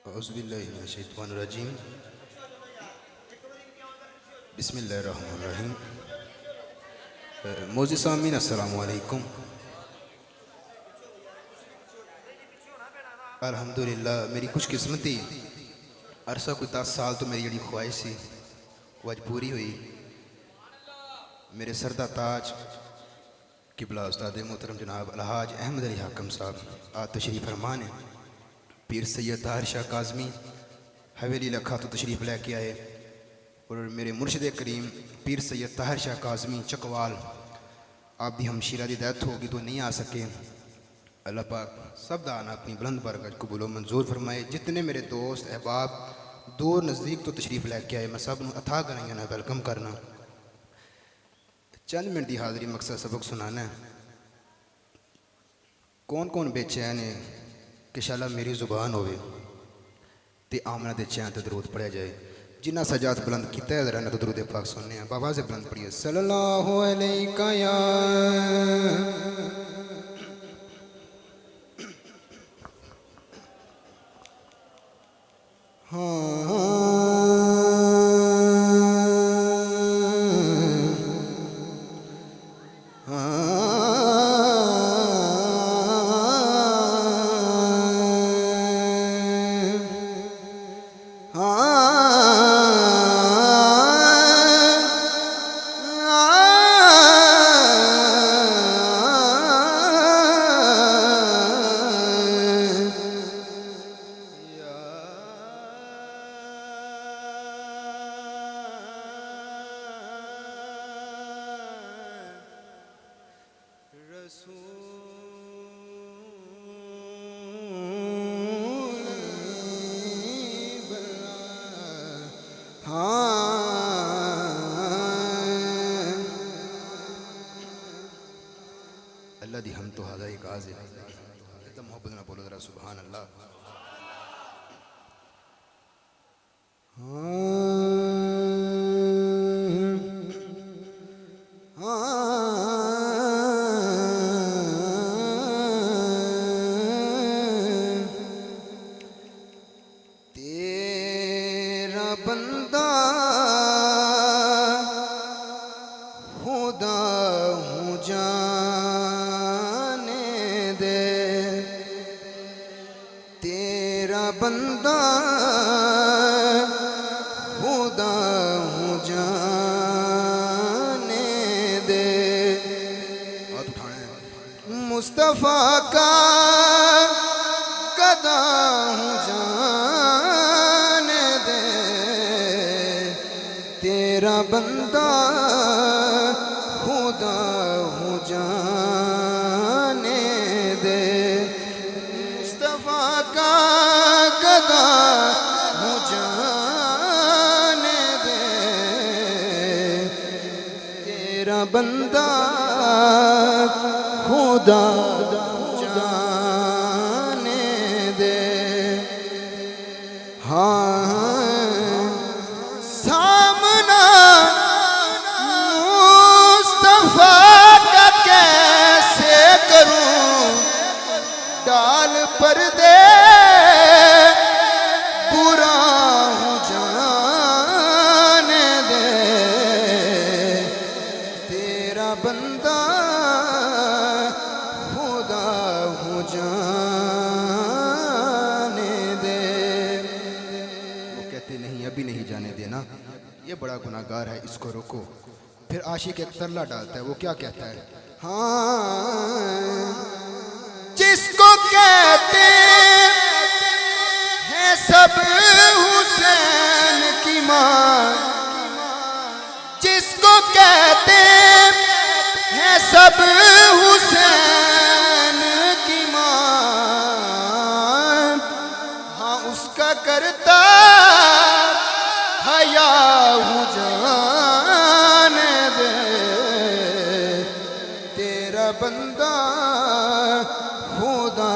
औज़ुबिल्लाहिमिनश्शैतानिर्रजीम बिस्मिल्लाहिर्रहमानिर्रहीम। मोअज़्ज़िज़ सामीन अस्सलामु अलैकुम। अल्हम्दुलिल्लाह मेरी खुशकिस्मती अरसा कोई 10 साल तो मेरी जी ख्वाहिश सी वो अज पूरी हुई। मेरे सरदा ताज किबला उस्ताद मोहतरम जनाब अलहाज अहमद अली हाकम साहब आज तशरीफ़ फरमान है। पीर सैयद ताहिर शाह काज़मी हवेली लखा तो तशरीफ़ लेके आए और मेरे मुर्शिद करीम पीर सैयद ताहिर शाह काज़मी चकवाल आप भी हमशीरा की डेथ होगी तो नहीं आ सके। अल्लाह पाक सब दा आना अपनी बुलंद बरकत कबूल मंजूर फरमाए। जितने मेरे दोस्त अहबाब दूर नज़दीक तो तशरीफ़ लेके आए मैं सब अथा कराइया ना वेलकम करना। चंद मिनट की हाज़री मकसद सबक सुनाना है। कौन कौन बेचैन है कि शाला मेरी ज़ुबान होवे ते आमना दे चैन ते दरूद पढ़िया जाए। जिन्ना सजात बुलंद किया है जरा तो दरूद पाक सुनने हैं। बाबा से बुलंद पढ़िए सल्लल्लाहु अलैका या अल्लाह दी हम तो हाज़ा एक आज़ है। इतना मोहब्बत ना बोलो जरा सुभान अल्लाह। तेरा बंदा खुदा हूँ जाने दे। तेरा बंदा खुदा हूँ जाने दे। हाथ उठाए मुस्तफ़ा का कदा हूँ जाने दे। तेरा बंदा खुदा हूँ जाने दे। मुस्तफ़ा का कदा हूँ जाने दे। तेरा बंदा खुदा जाने दे। हाँ सामना मुस्तफ़ा का कैसे करूं डाल पर दे। बुरा हूँ जाने दे। तेरा बंदा खुदा हूँ जाने दे। वो कहते नहीं अभी नहीं जाने देना ये बड़ा गुनाहगार है इसको रोको। फिर आशिक एक तरला डालता है वो क्या कहता है। हाँ जिसको कहते हैं सब हुसैन की माँ। जिसको कहते हैं सब हुसैन की माँ। हाँ उसका करता हया हूँ जाने दे। तेरा बंदा खुदा